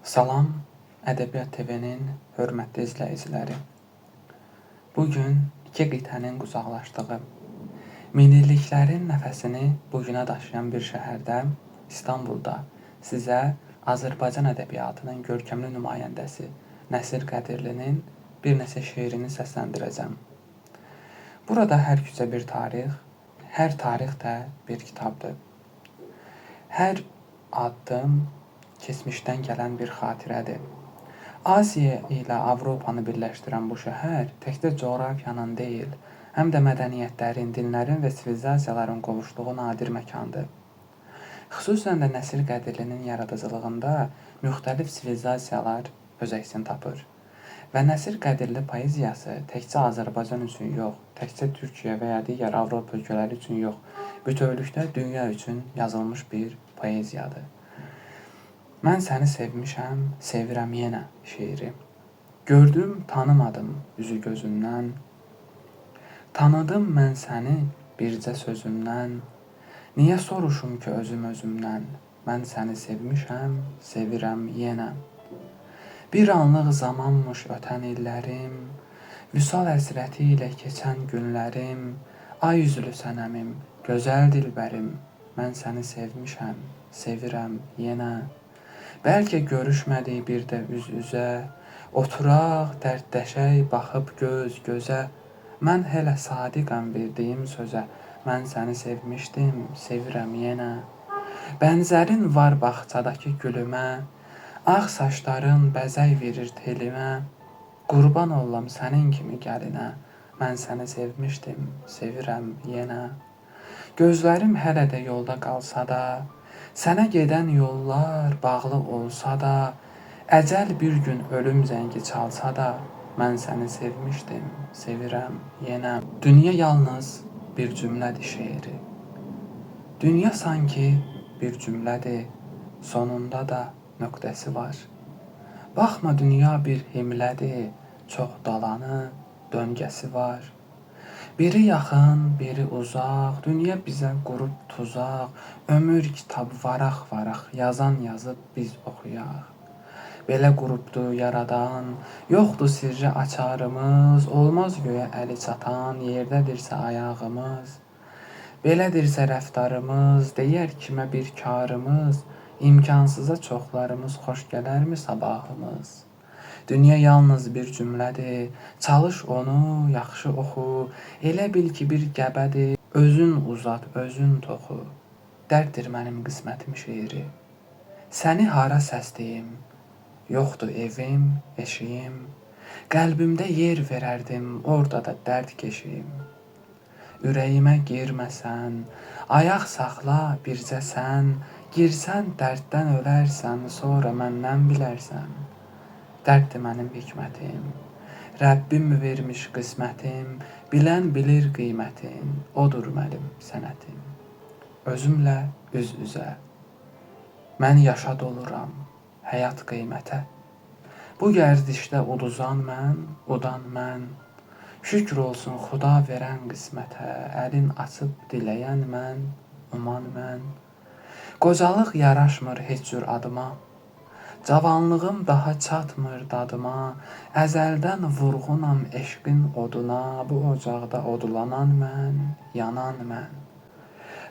Salam, Ədəbiyyat TV-nin hörmətli izləyiciləri. Bugün iki qitənin qucaqlaşdığı, minilliklərin nəfəsini bugünə daşıyan bir şəhərdə, İstanbulda sizə Azərbaycan ədəbiyyatının görkəmli nümayəndəsi Nəsir Qədirlinin bir neçə şeirini səsləndirəcəm. Burada hər küçə bir tarix, hər tarix də bir kitabdır. Hər addım keçmişdən gələn bir xatirədir. Asiya ilə Avropanı birləşdirən bu şəhər təkcə coğrafiyanın deyil, həm də mədəniyyətlərin, dinlərin və sivilizasiyaların qovuşduğu nadir məkandır. Xüsusən də Nəsir Qədirlinin yaradıcılığında müxtəlif sivilizasiyalar öz əksini tapır. Və Nəsir Qədirli poeziyası təkcə Azərbaycan üçün yox, təkcə Türkiyə və ya digər Avropa ölkələri üçün yox, bütövlükdə dünya üçün yazılmış bir poeziyadır. Mən səni sevmişəm, sevirəm yenə şeiri. Gördüm, tanımadım üzü gözündən. Tanıdım mən səni bircə sözündən. Niyə soruşum ki özümdən? Mən səni sevmişəm, sevirəm yenə. Bir anlıq zamanmış ötən illərim, vüsal həsrəti ilə keçən günlərim, ay üzlü sənəmim, gözəl dilbərim, mən səni sevmişəm, sevirəm yenə. Bəlkə görüşmədik bir də üz-üzə, oturaq, dərdləşək, baxıb göz gözə. Mən hələ sadiqəm verdiyim sözə, mən səni sevmişdim, sevirəm yenə. Bənzərin var bağçadakı gülümə, ağ saçların bəzək verir telimə. Qurban ollam sənin kimi gəlinə, mən səni sevmişdim, sevirəm yenə. Gözlərim hələ də yolda qalsa da, sənə gedən yollar bağlı olsa da, əcəl bir gün ölüm zəngi çalsa da, mən səni sevmişdim, sevirəm yenə. Dünya yalnız bir cümlədir şeiri. Dünya sanki bir cümlədir, sonunda da nöqtəsi var. Baxma dünya bir himlədir, çox dalanı, döngəsi var. Biri yaxın, biri uzaq, dünya bizə qurub tuzaq, ömür kitab varaq, yazan yazıb biz oxuyaq. Belə qurubdu yaradan, yoxdur sirri açarımız, olmaz göyə əli çatan, yerdədirsə ayağımız. Belədirsə rəftarımız, deyər kimə bir karımız, imkansıza çoxlarımız xoş gələrmi sabahımız? Dünya yalnız bir cümlədir, çalış onu, yaxşı oxu, elə bil ki bir qəbədir, özün uzat, özün toxu. Dərddir mənim qismətim şeiri. Səni hara səsləyim, yoxdur evim, eşiyim, qəlbimdə yer verərdim, orada da dərd keşiyim. Ürəyimə girməsən, ayaq saxla bircə sən, girsən dərddən ölərsən, sonra məndən bilərsən. Dərddir mənim hikmətim, Rəbbim vermiş qismətim, bilən bilir qiymətim, odur mənim sənətim. Özümlə üz-üzə, mən yaşa doluram, həyat qiymətə. Bu gərdişdə uduzan mən, udan mən, şükür olsun Xuda verən qismətə, əlin açıb diləyən mən, uman mən. Qocalıq yaraşmır heç cür adıma, cavanlığım daha çatmır dadıma, əzəldən vurğunam eşqin oduna, bu ocaqda odlanan mən, yanan mən.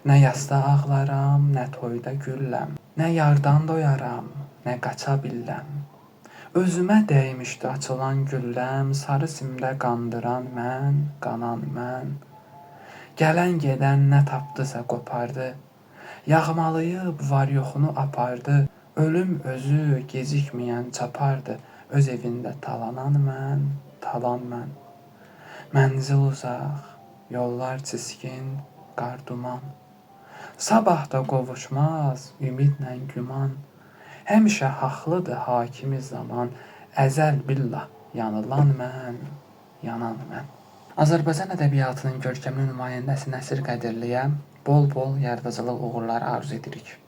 Nə yasda ağlaram, nə toyda gülləm, nə yardan doyaram, nə qaça billəm. Özümə dəymişdi açılan gülləm, sarı simdə qandıran mən, qanan mən. Gələn gedən nə tapdısa qopardı, yağmalayıb var yoxunu apardı. Ölüm özü gecikməyən çapardı, öz evində talanan mən, talan mən. Mənzil uzaq, yollar çiskin, qar duman. Sabah da qovuşmaz, ümidlə güman. Həmişə haqlıdır hakimi zaman, əzəl billah yanılan mən, yanan mən. Azərbaycan ədəbiyyatının görkəmli nümayəndəsi Nəsir Qədirliyə bol-bol yaradıcılıq uğurları arzu edirik.